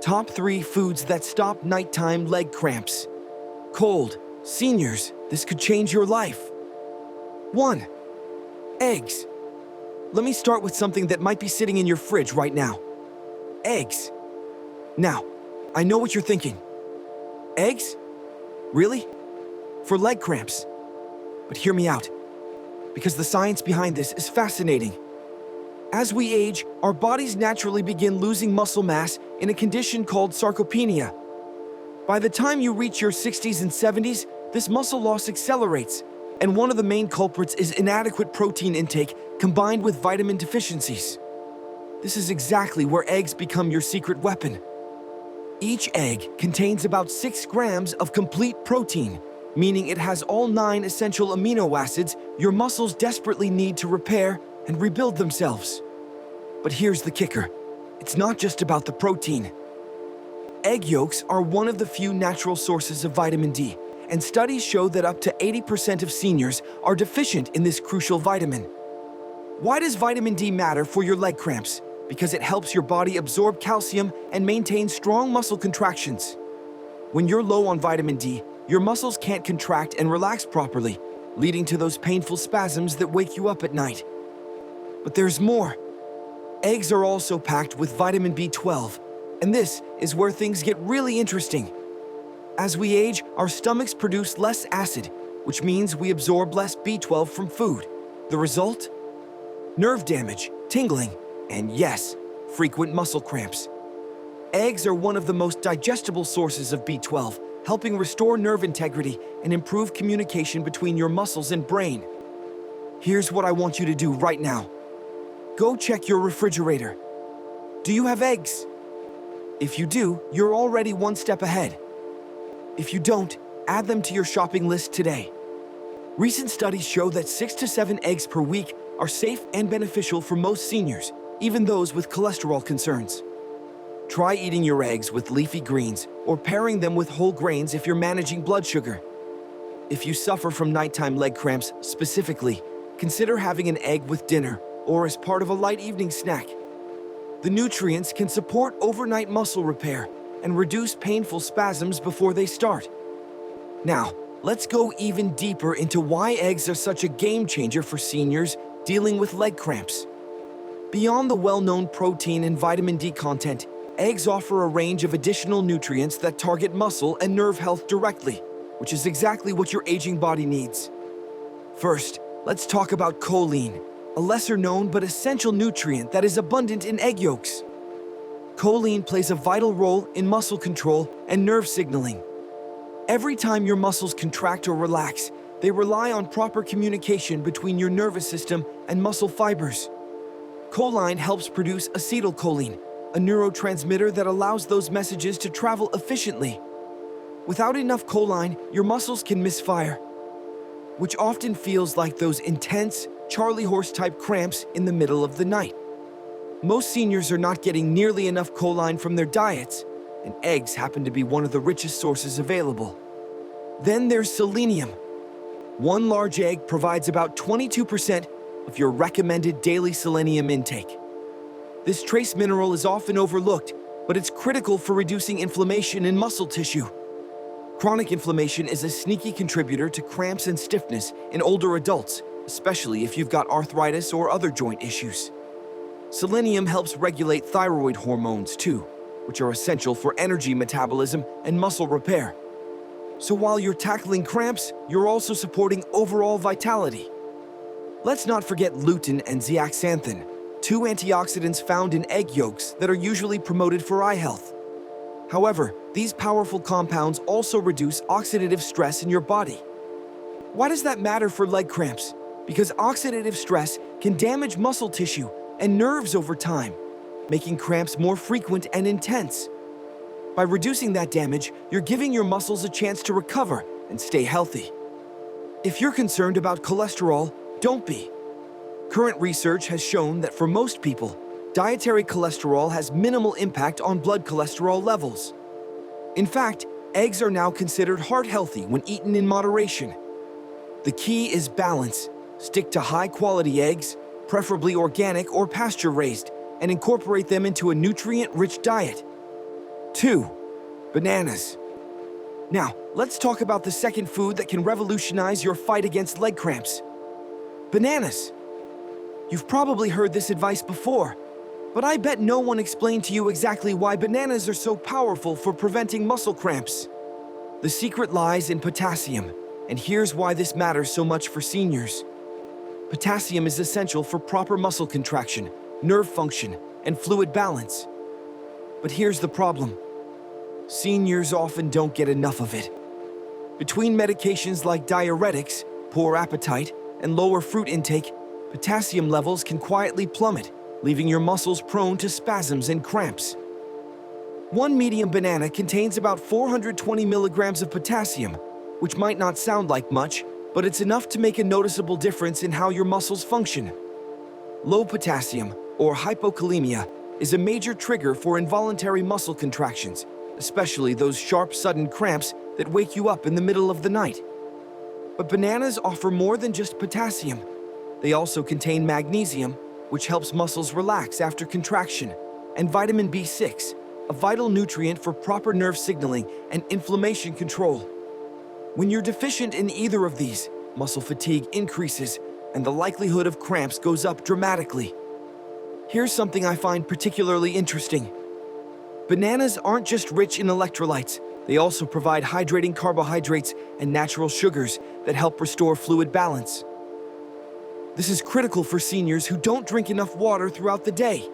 Top 3 foods that stop nighttime leg cramps. Cold. Seniors, this could change your life. 1. Eggs. Let me start with something that might be sitting in your fridge right now. Eggs. Now, I know what you're thinking. Eggs? Really? For leg cramps? But hear me out, because the science behind this is fascinating. As we age, our bodies naturally begin losing muscle mass in a condition called sarcopenia. By the time you reach your 60s and 70s, this muscle loss accelerates, and one of the main culprits is inadequate protein intake combined with vitamin deficiencies. This is exactly where eggs become your secret weapon. Each egg contains about 6 grams of complete protein, meaning it has all 9 essential amino acids your muscles desperately need to repair and rebuild themselves. But here's the kicker. It's not just about the protein. Egg yolks are one of the few natural sources of vitamin D, and studies show that up to 80% of seniors are deficient in this crucial vitamin. Why does vitamin D matter for your leg cramps? Because it helps your body absorb calcium and maintain strong muscle contractions. When you're low on vitamin D, your muscles can't contract and relax properly, leading to those painful spasms that wake you up at night. But there's more. Eggs are also packed with vitamin B12, and this is where things get really interesting. As we age, our stomachs produce less acid, which means we absorb less B12 from food. The result? Nerve damage, tingling, and yes, frequent muscle cramps. Eggs are one of the most digestible sources of B12, helping restore nerve integrity and improve communication between your muscles and brain. Here's what I want you to do right now. Go check your refrigerator. Do you have eggs? If you do, you're already one step ahead. If you don't, add them to your shopping list today. Recent studies show that 6 to 7 eggs per week are safe and beneficial for most seniors, even those with cholesterol concerns. Try eating your eggs with leafy greens or pairing them with whole grains if you're managing blood sugar. If you suffer from nighttime leg cramps specifically, consider having an egg with dinner or as part of a light evening snack. The nutrients can support overnight muscle repair and reduce painful spasms before they start. Now, let's go even deeper into why eggs are such a game changer for seniors dealing with leg cramps. Beyond the well-known protein and vitamin D content, eggs offer a range of additional nutrients that target muscle and nerve health directly, which is exactly what your aging body needs. First, let's talk about choline, a lesser-known but essential nutrient that is abundant in egg yolks. Choline plays a vital role in muscle control and nerve signaling. Every time your muscles contract or relax, they rely on proper communication between your nervous system and muscle fibers. Choline helps produce acetylcholine, a neurotransmitter that allows those messages to travel efficiently. Without enough choline, your muscles can misfire, which often feels like those intense, Charlie horse-type cramps in the middle of the night. Most seniors are not getting nearly enough choline from their diets, and eggs happen to be one of the richest sources available. Then there's selenium. One large egg provides about 22% of your recommended daily selenium intake. This trace mineral is often overlooked, but it's critical for reducing inflammation in muscle tissue. Chronic inflammation is a sneaky contributor to cramps and stiffness in older adults, especially if you've got arthritis or other joint issues. Selenium helps regulate thyroid hormones too, which are essential for energy metabolism and muscle repair. So while you're tackling cramps, you're also supporting overall vitality. Let's not forget lutein and zeaxanthin, 2 antioxidants found in egg yolks that are usually promoted for eye health. However, these powerful compounds also reduce oxidative stress in your body. Why does that matter for leg cramps? Because oxidative stress can damage muscle tissue and nerves over time, making cramps more frequent and intense. By reducing that damage, you're giving your muscles a chance to recover and stay healthy. If you're concerned about cholesterol, don't be. Current research has shown that for most people, dietary cholesterol has minimal impact on blood cholesterol levels. In fact, eggs are now considered heart-healthy when eaten in moderation. The key is balance. Stick to high-quality eggs, preferably organic or pasture-raised, and incorporate them into a nutrient-rich diet. 2. Bananas. Now, let's talk about the second food that can revolutionize your fight against leg cramps. Bananas. You've probably heard this advice before, but I bet no one explained to you exactly why bananas are so powerful for preventing muscle cramps. The secret lies in potassium, and here's why this matters so much for seniors. Potassium is essential for proper muscle contraction, nerve function, and fluid balance. But here's the problem. Seniors often don't get enough of it. Between medications like diuretics, poor appetite, and lower fruit intake, potassium levels can quietly plummet, leaving your muscles prone to spasms and cramps. One medium banana contains about 420 milligrams of potassium, which might not sound like much, but it's enough to make a noticeable difference in how your muscles function. Low potassium, or hypokalemia, is a major trigger for involuntary muscle contractions, especially those sharp, sudden cramps that wake you up in the middle of the night. But bananas offer more than just potassium. They also contain magnesium, which helps muscles relax after contraction, and vitamin B6, a vital nutrient for proper nerve signaling and inflammation control. When you're deficient in either of these, muscle fatigue increases and the likelihood of cramps goes up dramatically. Here's something I find particularly interesting. Bananas aren't just rich in electrolytes, they also provide hydrating carbohydrates and natural sugars that help restore fluid balance. This is critical for seniors who don't drink enough water throughout the day.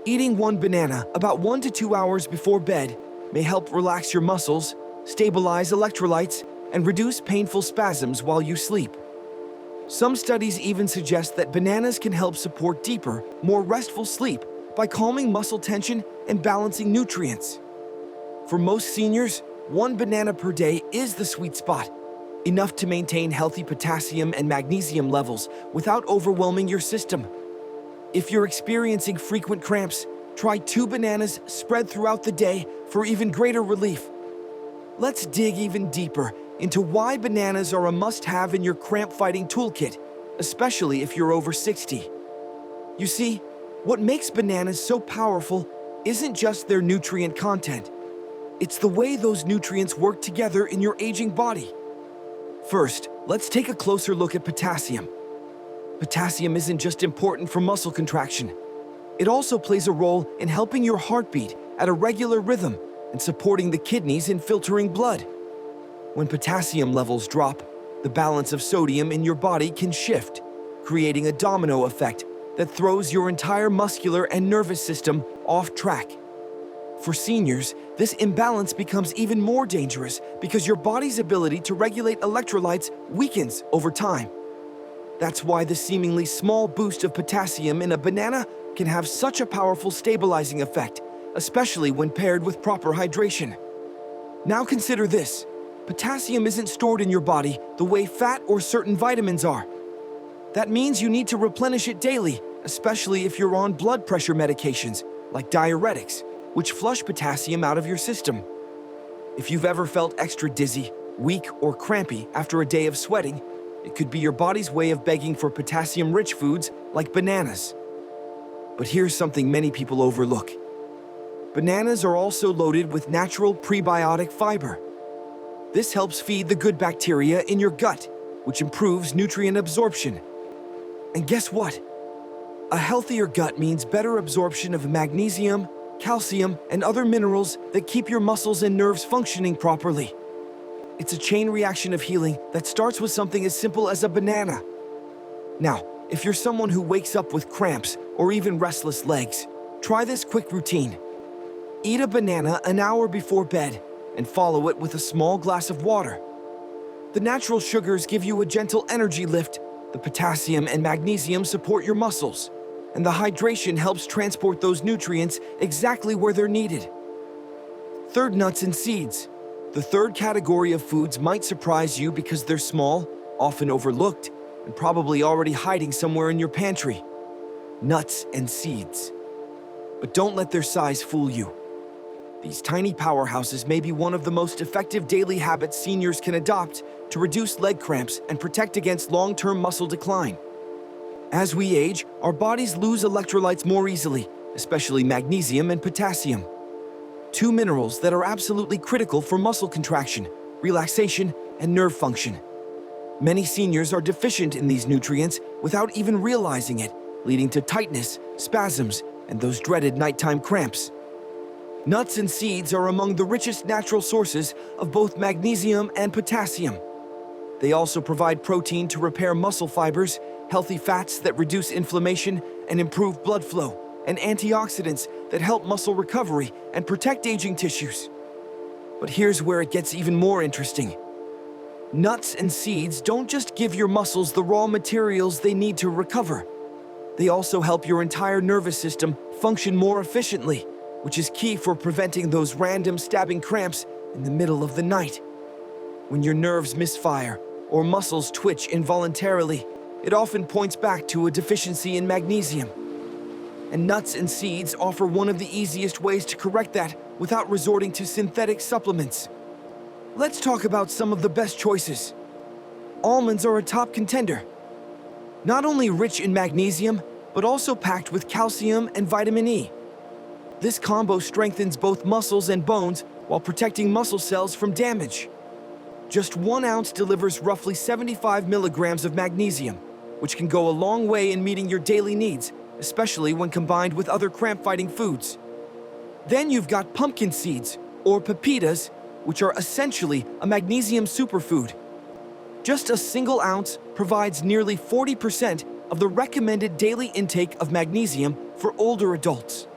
Eating one banana about 1 to 2 hours before bed may help relax your muscles, stabilize electrolytes, and reduce painful spasms while you sleep. Some studies even suggest that bananas can help support deeper, more restful sleep by calming muscle tension and balancing nutrients. For most seniors, one banana per day is the sweet spot, enough to maintain healthy potassium and magnesium levels without overwhelming your system. If you're experiencing frequent cramps, try 2 bananas spread throughout the day for even greater relief. Let's dig even deeper into why bananas are a must-have in your cramp-fighting toolkit, especially if you're over 60. You see, what makes bananas so powerful isn't just their nutrient content. It's the way those nutrients work together in your aging body. First, let's take a closer look at potassium. Potassium isn't just important for muscle contraction. It also plays a role in helping your heartbeat at a regular rhythm and supporting the kidneys in filtering blood. When potassium levels drop, the balance of sodium in your body can shift, creating a domino effect that throws your entire muscular and nervous system off track. For seniors, this imbalance becomes even more dangerous because your body's ability to regulate electrolytes weakens over time. That's why the seemingly small boost of potassium in a banana can have such a powerful stabilizing effect, especially when paired with proper hydration. Now consider this. Potassium isn't stored in your body the way fat or certain vitamins are. That means you need to replenish it daily, especially if you're on blood pressure medications like diuretics, which flush potassium out of your system. If you've ever felt extra dizzy, weak, or crampy after a day of sweating, it could be your body's way of begging for potassium-rich foods like bananas. But here's something many people overlook. Bananas are also loaded with natural prebiotic fiber. This helps feed the good bacteria in your gut, which improves nutrient absorption. And guess what? A healthier gut means better absorption of magnesium, calcium, and other minerals that keep your muscles and nerves functioning properly. It's a chain reaction of healing that starts with something as simple as a banana. Now, if you're someone who wakes up with cramps or even restless legs, try this quick routine. Eat a banana an hour before bed and follow it with a small glass of water. The natural sugars give you a gentle energy lift, the potassium and magnesium support your muscles, and the hydration helps transport those nutrients exactly where they're needed. Third, nuts and seeds. The third category of foods might surprise you because they're small, often overlooked, and probably already hiding somewhere in your pantry. Nuts and seeds. But don't let their size fool you. These tiny powerhouses may be one of the most effective daily habits seniors can adopt to reduce leg cramps and protect against long-term muscle decline. As we age, our bodies lose electrolytes more easily, especially magnesium and potassium. two minerals that are absolutely critical for muscle contraction, relaxation, and nerve function. Many seniors are deficient in these nutrients without even realizing it, leading to tightness, spasms, and those dreaded nighttime cramps. Nuts and seeds are among the richest natural sources of both magnesium and potassium. They also provide protein to repair muscle fibers, healthy fats that reduce inflammation and improve blood flow, and antioxidants that help muscle recovery and protect aging tissues. But here's where it gets even more interesting. Nuts and seeds don't just give your muscles the raw materials they need to recover. They also help your entire nervous system function more efficiently, which is key for preventing those random stabbing cramps in the middle of the night. When your nerves misfire or muscles twitch involuntarily, it often points back to a deficiency in magnesium. And nuts and seeds offer one of the easiest ways to correct that without resorting to synthetic supplements. Let's talk about some of the best choices. Almonds are a top contender. Not only rich in magnesium, but also packed with calcium and vitamin E. This combo strengthens both muscles and bones while protecting muscle cells from damage. Just 1 ounce delivers roughly 75 milligrams of magnesium, which can go a long way in meeting your daily needs, especially when combined with other cramp-fighting foods. Then you've got pumpkin seeds, or pepitas, which are essentially a magnesium superfood. Just a single ounce provides nearly 40% of the recommended daily intake of magnesium for older adults.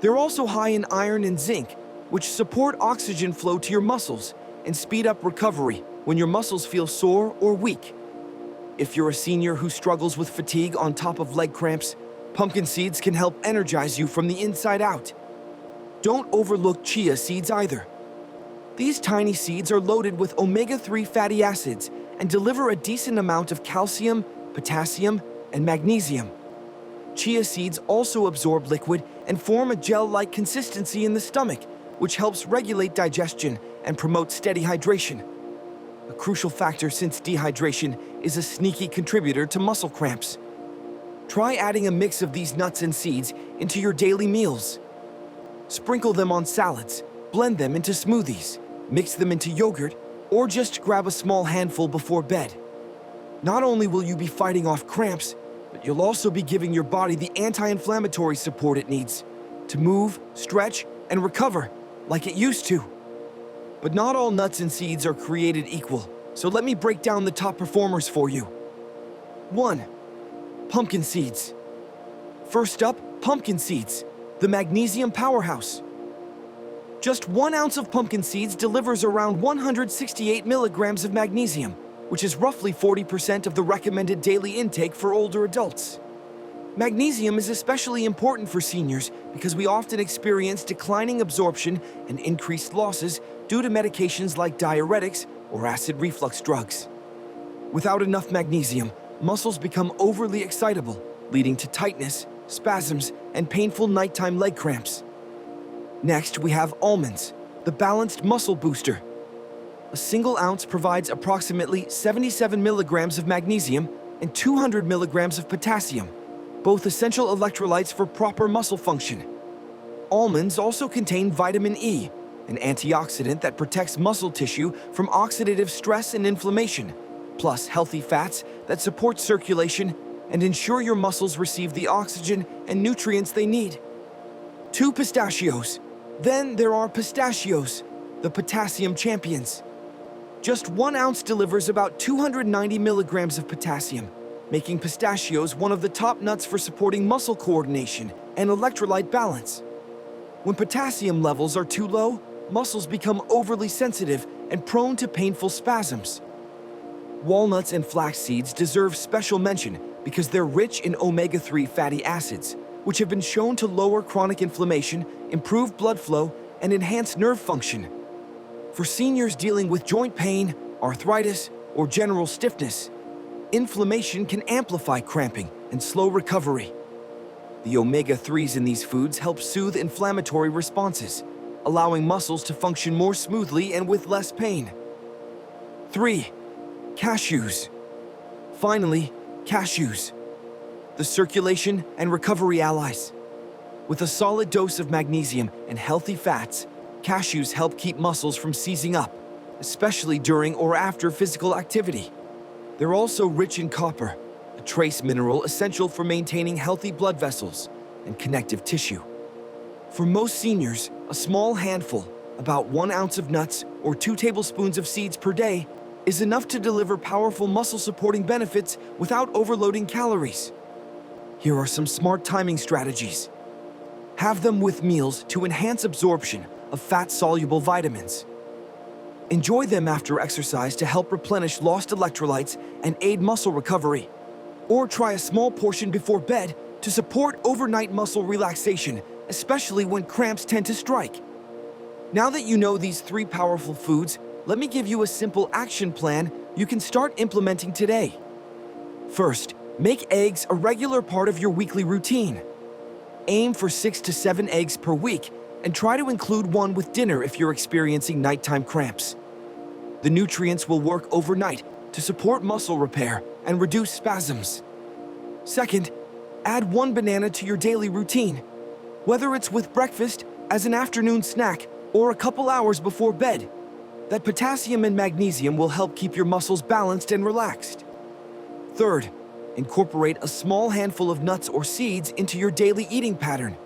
They're also high in iron and zinc, which support oxygen flow to your muscles and speed up recovery when your muscles feel sore or weak. If you're a senior who struggles with fatigue on top of leg cramps, pumpkin seeds can help energize you from the inside out. Don't overlook chia seeds either. These tiny seeds are loaded with omega-3 fatty acids and deliver a decent amount of calcium, potassium, and magnesium. Chia seeds also absorb liquid and form a gel-like consistency in the stomach, which helps regulate digestion and promote steady hydration. A crucial factor since dehydration is a sneaky contributor to muscle cramps. Try adding a mix of these nuts and seeds into your daily meals. Sprinkle them on salads, blend them into smoothies, mix them into yogurt, or just grab a small handful before bed. Not only will you be fighting off cramps, but you'll also be giving your body the anti-inflammatory support it needs to move, stretch, and recover like it used to. But not all nuts and seeds are created equal, so let me break down the top performers for you. 1. Pumpkin seeds. First up, pumpkin seeds, the magnesium powerhouse. Just 1 ounce of pumpkin seeds delivers around 168 milligrams of magnesium, which is roughly 40% of the recommended daily intake for older adults. Magnesium is especially important for seniors because we often experience declining absorption and increased losses due to medications like diuretics or acid reflux drugs. Without enough magnesium, muscles become overly excitable, leading to tightness, spasms, and painful nighttime leg cramps. Next, we have almonds, the balanced muscle booster. A single ounce provides approximately 77 milligrams of magnesium and 200 milligrams of potassium, both essential electrolytes for proper muscle function. Almonds also contain vitamin E, an antioxidant that protects muscle tissue from oxidative stress and inflammation, plus healthy fats that support circulation and ensure your muscles receive the oxygen and nutrients they need. 2 pistachios. Then there are pistachios, the potassium champions. Just 1 ounce delivers about 290 milligrams of potassium, making pistachios one of the top nuts for supporting muscle coordination and electrolyte balance. When potassium levels are too low, muscles become overly sensitive and prone to painful spasms. Walnuts and flax seeds deserve special mention because they're rich in omega-3 fatty acids, which have been shown to lower chronic inflammation, improve blood flow, and enhance nerve function. For seniors dealing with joint pain, arthritis, or general stiffness, inflammation can amplify cramping and slow recovery. The omega-3s in these foods help soothe inflammatory responses, allowing muscles to function more smoothly and with less pain. 3. Cashews. Finally, cashews, the circulation and recovery allies. With a solid dose of magnesium and healthy fats, cashews help keep muscles from seizing up, especially during or after physical activity. They're also rich in copper, a trace mineral essential for maintaining healthy blood vessels and connective tissue. For most seniors, a small handful, about 1 ounce of nuts or 2 tablespoons of seeds per day, is enough to deliver powerful muscle-supporting benefits without overloading calories. Here are some smart timing strategies. Have them with meals to enhance absorption of fat-soluble vitamins. Enjoy them after exercise to help replenish lost electrolytes and aid muscle recovery. Or try a small portion before bed to support overnight muscle relaxation, especially when cramps tend to strike. Now that you know these 3 powerful foods, let me give you a simple action plan you can start implementing today. First, make eggs a regular part of your weekly routine. Aim for 6 to 7 eggs per week and try to include one with dinner if you're experiencing nighttime cramps. The nutrients will work overnight to support muscle repair and reduce spasms. Second, add 1 banana to your daily routine, whether it's with breakfast, as an afternoon snack, or a couple hours before bed. That potassium and magnesium will help keep your muscles balanced and relaxed. Third, incorporate a small handful of nuts or seeds into your daily eating pattern.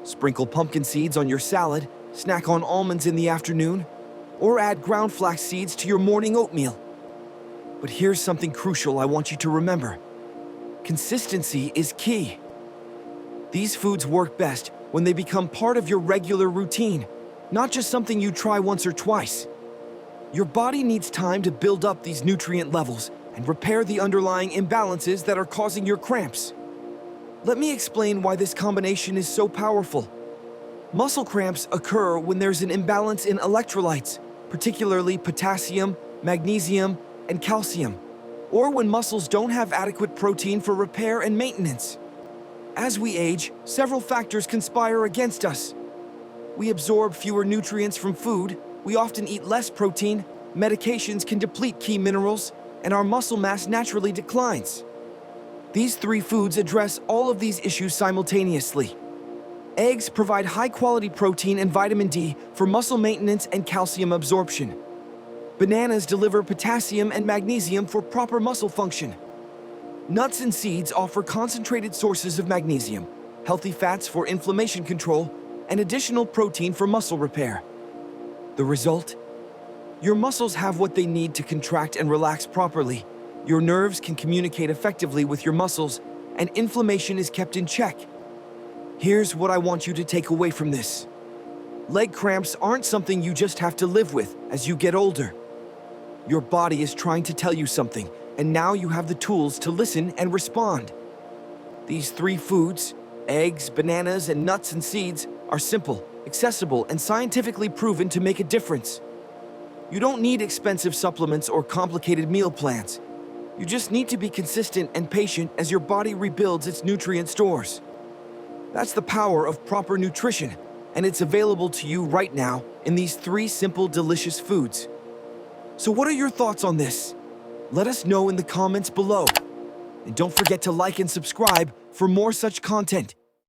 Sprinkle pumpkin seeds on your salad, snack on almonds in the afternoon, or add ground flax seeds to your morning oatmeal. But here's something crucial I want you to remember. Consistency is key. These foods work best when they become part of your regular routine, not just something you try once or twice. Your body needs time to build up these nutrient levels and repair the underlying imbalances that are causing your cramps. Let me explain why this combination is so powerful. Muscle cramps occur when there's an imbalance in electrolytes, particularly potassium, magnesium, and calcium, or when muscles don't have adequate protein for repair and maintenance. As we age, several factors conspire against us. We absorb fewer nutrients from food, we often eat less protein, medications can deplete key minerals, and our muscle mass naturally declines. These 3 foods address all of these issues simultaneously. Eggs provide high-quality protein and vitamin D for muscle maintenance and calcium absorption. Bananas deliver potassium and magnesium for proper muscle function. Nuts and seeds offer concentrated sources of magnesium, healthy fats for inflammation control, and additional protein for muscle repair. The result? Your muscles have what they need to contract and relax properly. Your nerves can communicate effectively with your muscles, and inflammation is kept in check. Here's what I want you to take away from this. Leg cramps aren't something you just have to live with as you get older. Your body is trying to tell you something, and now you have the tools to listen and respond. These 3 foods, eggs, bananas, and nuts and seeds, are simple, accessible, and scientifically proven to make a difference. You don't need expensive supplements or complicated meal plans. You just need to be consistent and patient as your body rebuilds its nutrient stores. That's the power of proper nutrition, and it's available to you right now in these 3 simple, delicious foods. So what are your thoughts on this? Let us know in the comments below. And don't forget to like and subscribe for more such content.